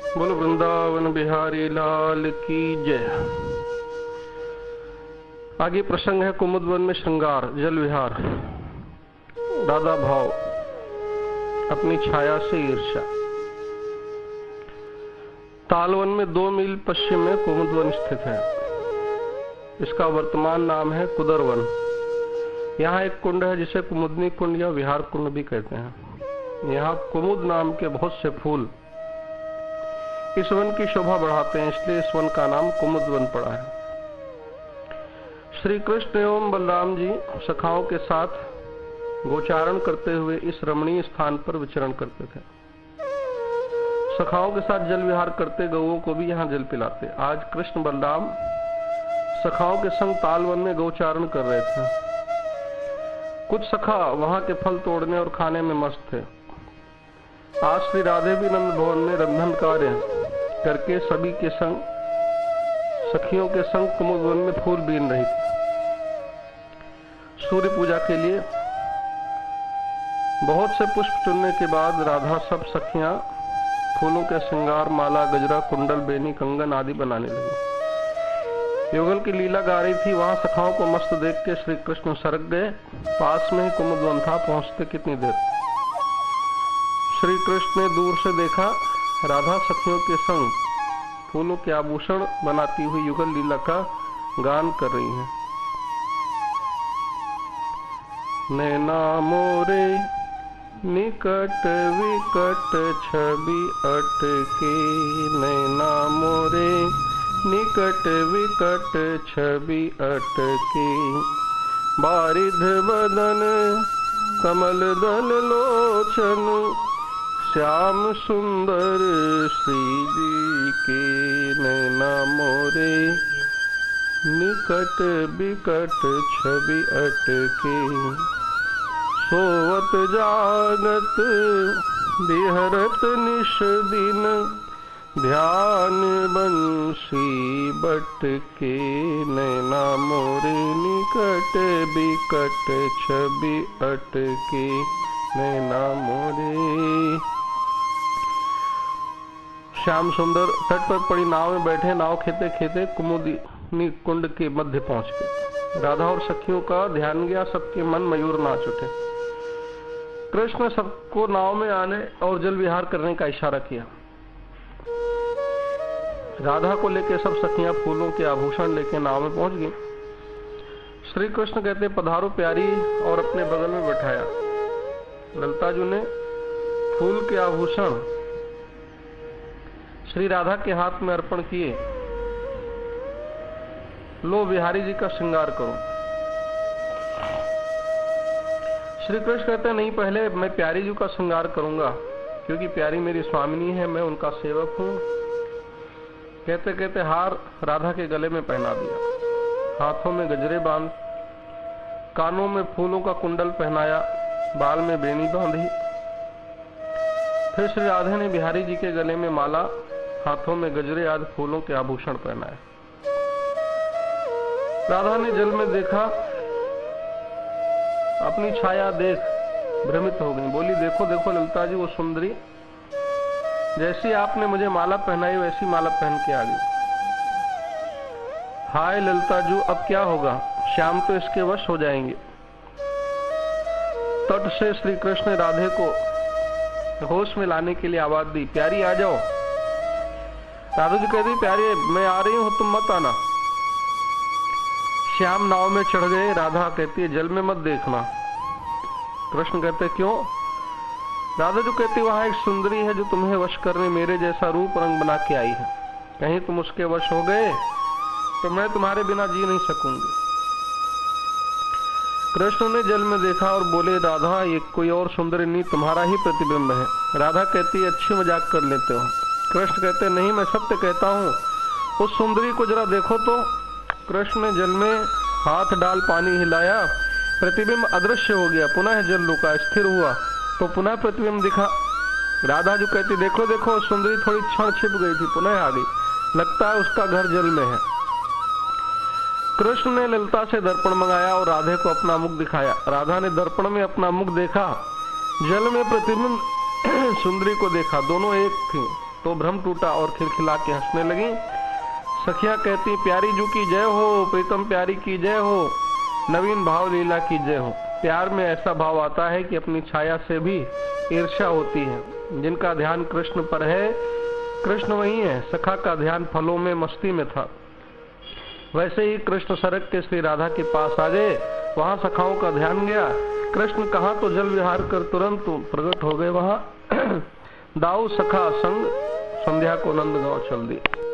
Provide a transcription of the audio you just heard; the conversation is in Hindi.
बोलो वृंदावन बिहारी लाल की जय। आगे प्रसंग है कुमुद वन में श्रृंगार जल विहार। राधा भाव, अपनी छाया से ईर्ष्या। तालवन में 2 मील पश्चिम में कुमुद वन स्थित है। इसका वर्तमान नाम है कुदरवन। यहाँ एक कुंड है जिसे कुमुदनी कुंड या विहार कुंड भी कहते हैं। यहाँ कुमुद नाम के बहुत से फूल इस वन की शोभा बढ़ाते हैं, इसलिए इस वन का नाम कुमुद वन पड़ा है। श्री कृष्ण एवं बलराम जी सखाओं के साथ गोचारण करते हुए इस रमणीय स्थान पर विचरण करते थे। सखाओं के साथ जल विहार करते गौओं को भी यहाँ जल पिलाते। आज कृष्ण बलराम सखाओं के संग तालवन में गौचारण कर रहे थे। कुछ सखा वहां के फल तोड़ने और खाने में मस्त थे। आज श्री राधे भी नंद भवन में रंधन कार्य करके सभी के संग सखियों के संग कुमुद वन में फूल बीन रही थी। सूर्य पूजा के लिए बहुत से पुष्प चुनने के बाद राधा सब सखियां फूलों के श्रृंगार, माला, गजरा, कुंडल, बेनी, कंगन आदि बनाने लगी। युगल की लीला गा रही थी। वहां सखाओं को मस्त देख के श्री कृष्ण सरक गए। पास में ही कुमुद वन था। पहुंचते कितनी देर। श्री कृष्ण ने दूर से देखा राधा सखियों के संग फूलों के आभूषण बनाती हुई युगल लीला का गान कर रही हैं। नैना मोरे निकट विकट छवि अटके, नैना मोरे निकट विकट छवि अटके, बारिध बदन कमल दल लोचन, श्याम सुंदर श्री जी के, नैना मोरे निकट विकट छवि अटके, सोवत जागत बिहरत निश दिन, ध्यान बंसी बट के, नैना मोरे निकट बिकट छवि अटके, नैना मोरे। श्याम सुंदर तट पर पड़ी नाव में बैठे नाव खेते खेते कुमुदनी कुंड के मध्य पहुंच गए। राधा और सखियों का ध्यान गया। सबके मन मयूर नाच उठे। कृष्ण ने सबको नाव में आने और जल विहार करने का इशारा किया। राधा को लेकर सब सखियां फूलों के आभूषण लेकर नाव में पहुंच गई। श्री कृष्ण कहते पधारो प्यारी, और अपने बगल में बैठाया। ललता जी ने फूल के आभूषण श्री राधा के हाथ में अर्पण किए। लो बिहारी जी का श्रृंगार करो। श्री कृष्ण कहते नहीं, पहले मैं प्यारी जी का श्रृंगार करूंगा, क्योंकि प्यारी मेरी स्वामिनी है, मैं उनका सेवक हूं। कहते कहते हार राधा के गले में पहना दिया, हाथों में गजरे बांध, कानों में फूलों का कुंडल पहनाया, बाल में बेनी बांधी। फिर श्री राधा ने बिहारी जी के गले में माला, हाथों में गजरे आदि फूलों के आभूषण पहनाए। राधा ने जल में देखा, अपनी छाया देख भ्रमित हो गई। बोली देखो देखो ललिता जी, वो सुंदरी जैसी आपने मुझे माला पहनाई वैसी माला पहन के आ गई। हाय ललिता जी, अब क्या होगा? श्याम तो इसके वश हो जाएंगे। तट से श्री कृष्ण ने राधे को होश में लाने के लिए आवाज दी, प्यारी आ जाओ। राधा जी कहती प्यारी मैं आ रही हूं, तुम मत आना। श्याम नाव में चढ़ गए। राधा कहती है जल में मत देखना। कृष्ण कहते क्यों? राधा जो कहती वहां एक सुंदरी है जो तुम्हें वश करने मेरे जैसा रूप रंग बना के आई है। कहीं तुम उसके वश हो गए तो मैं तुम्हारे बिना जी नहीं सकूंगी। कृष्ण ने जल में देखा और बोले राधा ये कोई और सुंदरी नहीं, तुम्हारा ही प्रतिबिंब है। राधा कहती अच्छी मजाक कर लेते हो। कृष्ण कहते नहीं, मैं सत्य कहता हूँ, उस सुंदरी को जरा देखो तो। कृष्ण ने जल में हाथ डाल पानी हिलाया, प्रतिबिंब अदृश्य हो गया। पुनः जल रुका, स्थिर हुआ तो पुनः प्रतिबिंब दिखा। राधा जो कहती देखो देखो, सुंदरी थोड़ी क्षण छिप गई थी, पुनः आ गई, लगता है उसका घर जल में है। कृष्ण ने ललिता से दर्पण मंगाया और राधे को अपना मुख दिखाया। राधा ने दर्पण में अपना मुख देखा, जल में प्रतिबिंब सुंदरी को देखा, दोनों एक थी। तो भ्रम टूटा और खिलखिला के हंसने लगी। सखियां कहती प्यारी जू की जय हो, प्रीतम प्यारी की जय हो, नवीन भाव लीला की जय हो। प्यार में ऐसा भाव आता है कि अपनी छाया से भी ईर्ष्या होती है। जिनका ध्यान कृष्ण पर है, कृष्ण वही है। सखा का ध्यान फलों में मस्ती में था। वैसे ही कृष्ण सरक के श्री राधा के पास आ गए, वहां सखाओं का ध्यान गया। कृष्ण कहाँ तो जल विहार कर तुरंत प्रकट हो गए वहां। दाऊ सखा संग संध्या को नंद गांव चल दी।